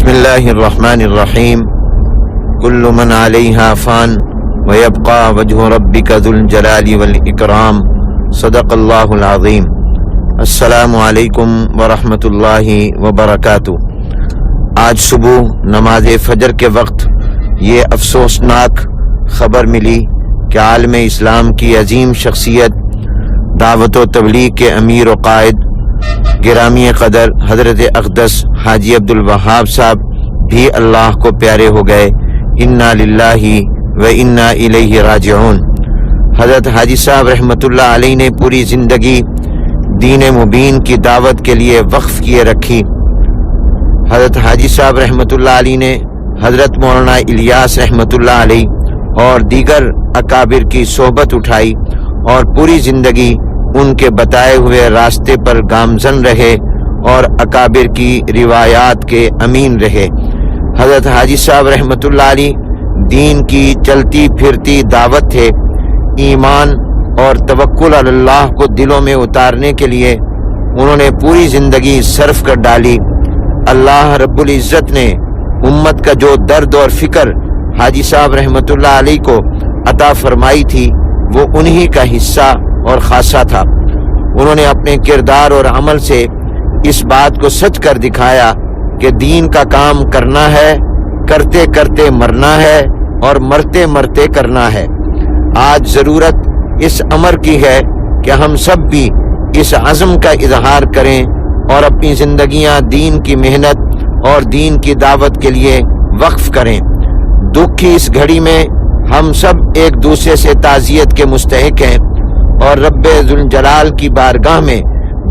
بسم اللہ الرحمن الرحیم کل من علیہا فان ویبقى وجہ ربک ذو الجلال والاکرام صدق اللہ العظیم۔ السلام علیکم ورحمۃ اللہ وبرکاتہ۔ آج صبح نماز فجر کے وقت یہ افسوسناک خبر ملی کہ عالم اسلام کی عظیم شخصیت دعوت و تبلیغ کے امیر و قائد گرامی قدر حضرت اقدس حاجی عبدالوہاب صاحب بھی اللہ کو پیارے ہو گئے۔ انا للہ و انا الیہ راجعون۔ حضرت حاجی صاحب رحمۃ اللہ علیہ نے پوری زندگی دین مبین کی دعوت کے لیے وقف کیے رکھی۔ حضرت حاجی صاحب رحمۃ اللہ علیہ نے حضرت مولانا الیاس رحمۃ اللہ علیہ اور دیگر اکابر کی صحبت اٹھائی اور پوری زندگی ان کے بتائے ہوئے راستے پر گامزن رہے اور اکابر کی روایات کے امین رہے۔ حضرت حاجی صاحب رحمۃ اللہ علیہ دین کی چلتی پھرتی دعوت تھے۔ ایمان اور توکل علی اللہ کو دلوں میں اتارنے کے لیے انہوں نے پوری زندگی صرف کر ڈالی۔ اللہ رب العزت نے امت کا جو درد اور فکر حاجی صاحب رحمۃ اللہ علیہ کو عطا فرمائی تھی وہ انہی کا حصہ اور خاصہ تھا۔ انہوں نے اپنے کردار اور عمل سے اس بات کو سچ کر دکھایا کہ دین کا کام کرنا ہے، کرتے کرتے مرنا ہے اور مرتے مرتے کرنا ہے۔ آج ضرورت اس امر کی ہے کہ ہم سب بھی اس عزم کا اظہار کریں اور اپنی زندگیاں دین کی محنت اور دین کی دعوت کے لیے وقف کریں۔ دکھ کی اس گھڑی میں ہم سب ایک دوسرے سے تعزیت کے مستحق ہیں اور رب ذوالجلال کی بارگاہ میں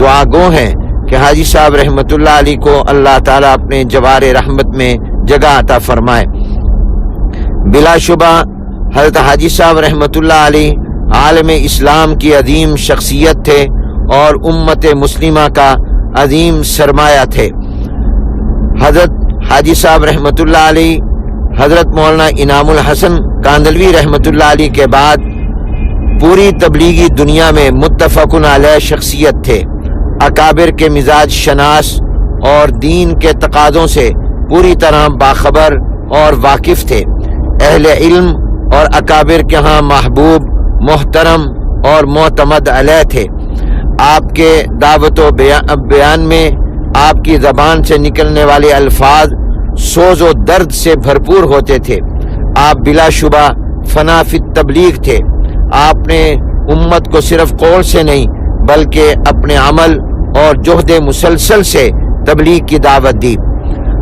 دعا گو ہیں کہ حاجی صاحب رحمۃ اللہ علیہ کو اللہ تعالیٰ اپنے جوار رحمت میں جگہ عطا فرمائے۔ بلا شبہ حضرت حاجی صاحب رحمۃ اللہ علیہ عالم اسلام کی عظیم شخصیت تھے اور امت مسلمہ کا عظیم سرمایہ تھے۔ حضرت حاجی صاحب رحمۃ اللہ علیہ حضرت مولانا انعام الحسن کاندھلوی رحمۃ اللہ علیہ کے بعد پوری تبلیغی دنیا میں متفق علیہ شخصیت تھے۔ اکابر کے مزاج شناس اور دین کے تقاضوں سے پوری طرح باخبر اور واقف تھے۔ اہل علم اور اکابر کے ہاں محبوب، محترم اور معتمد علیہ تھے۔ آپ کے دعوت و بیان میں آپ کی زبان سے نکلنے والے الفاظ سوز و درد سے بھرپور ہوتے تھے۔ آپ بلا شبہ فنا فی التبلیغ تھے۔ آپ نے امت کو صرف قول سے نہیں بلکہ اپنے عمل اور جہد مسلسل سے تبلیغ کی دعوت دی۔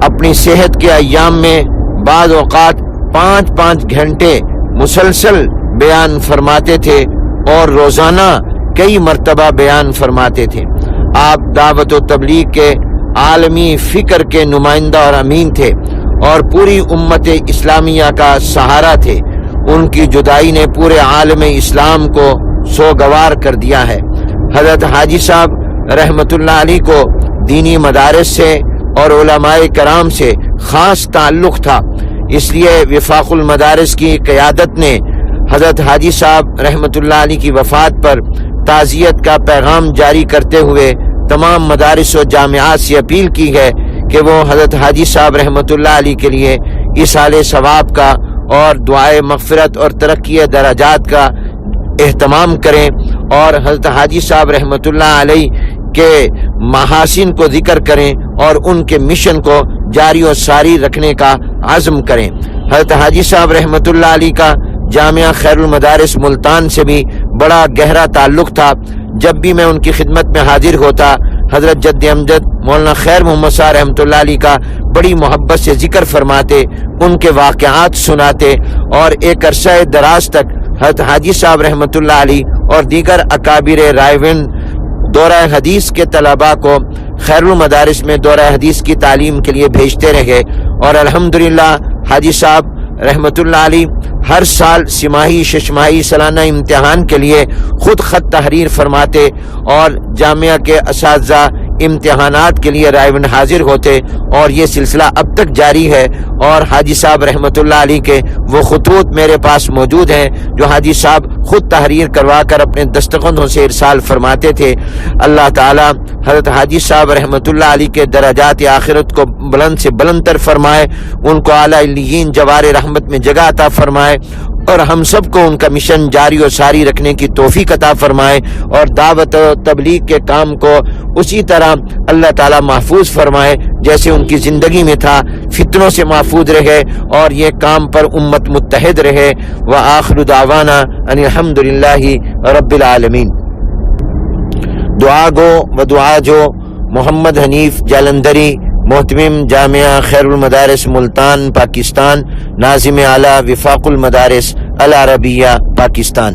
اپنی صحت کے ایام میں بعض اوقات 5 گھنٹے مسلسل بیان فرماتے تھے اور روزانہ کئی مرتبہ بیان فرماتے تھے۔ آپ دعوت و تبلیغ کے عالمی فکر کے نمائندہ اور امین تھے اور پوری امت اسلامیہ کا سہارا تھے۔ ان کی جدائی نے پورے عالم اسلام کو سوگوار کر دیا ہے۔ حضرت حاجی صاحب رحمۃ اللہ علیہ کو دینی مدارس سے اور علماء کرام سے خاص تعلق تھا، اس لیے وفاق المدارس کی قیادت نے حضرت حاجی صاحب رحمۃ اللہ علیہ کی وفات پر تعزیت کا پیغام جاری کرتے ہوئے تمام مدارس و جامعات سے اپیل کی ہے کہ وہ حضرت حاجی صاحب رحمۃ اللہ علیہ کے لیے ایصال ثواب کا اور دعائے مغفرت اور ترقی درجات کا اہتمام کریں اور حضرت حاجی صاحب رحمۃ اللہ علیہ کے محاسن کو ذکر کریں اور ان کے مشن کو جاری و ساری رکھنے کا عزم کریں۔ حضرت حاجی صاحب رحمۃ اللہ علیہ کا جامعہ خیر المدارس ملتان سے بھی بڑا گہرا تعلق تھا۔ جب بھی میں ان کی خدمت میں حاضر ہوتا حضرت جد امجد مولانا خیر محمد صاحب رحمۃ اللہ علیہ کا بڑی محبت سے ذکر فرماتے، ان کے واقعات سناتے اور ایک عرصہ دراز تک حضرت حاجی صاحب رحمۃ اللہ علیہ اور دیگر اکابر رائے دورہ حدیث کے طلباء کو خیر المدارس میں دورہ حدیث کی تعلیم کے لیے بھیجتے رہے اور الحمدللہ حاجی صاحب رحمۃ اللہ علیہ ہر سال سماہی ششماہی سالانہ امتحان کے لیے خود خط تحریر فرماتے اور جامعہ کے اساتذہ امتحانات کے لیے رائے حاضر ہوتے، اور یہ سلسلہ اب تک جاری ہے۔ اور حاجی صاحب رحمۃ اللہ علیہ کے وہ خطوط میرے پاس موجود ہیں جو حاجی صاحب خود تحریر کروا کر اپنے دستخطوں سے ارسال فرماتے تھے۔ اللہ تعالی حضرت حاجی صاحب رحمۃ اللہ علیہ کے درجات آخرت کو بلند سے بلند تر فرمائے، ان کو اعلیٰ علیین جوار رحمت میں جگہ عطا فرمائے، اور ہم سب کو ان کا مشن جاری و ساری رکھنے کی توفیق عطا فرمائے، اور دعوت و تبلیغ کے کام کو اسی طرح اللہ تعالی محفوظ فرمائے جیسے ان کی زندگی میں تھا، فتنوں سے محفوظ رہے اور یہ کام پر امت متحد رہے۔ وآخر دعوانا ان الحمد للہ رب العالمین۔ دعا گو و دعا جو محمد حنیف جالندری، محتمم جامعہ خیر المدارس ملتان پاکستان، ناظم اعلیٰ وفاق المدارس العربیہ پاکستان۔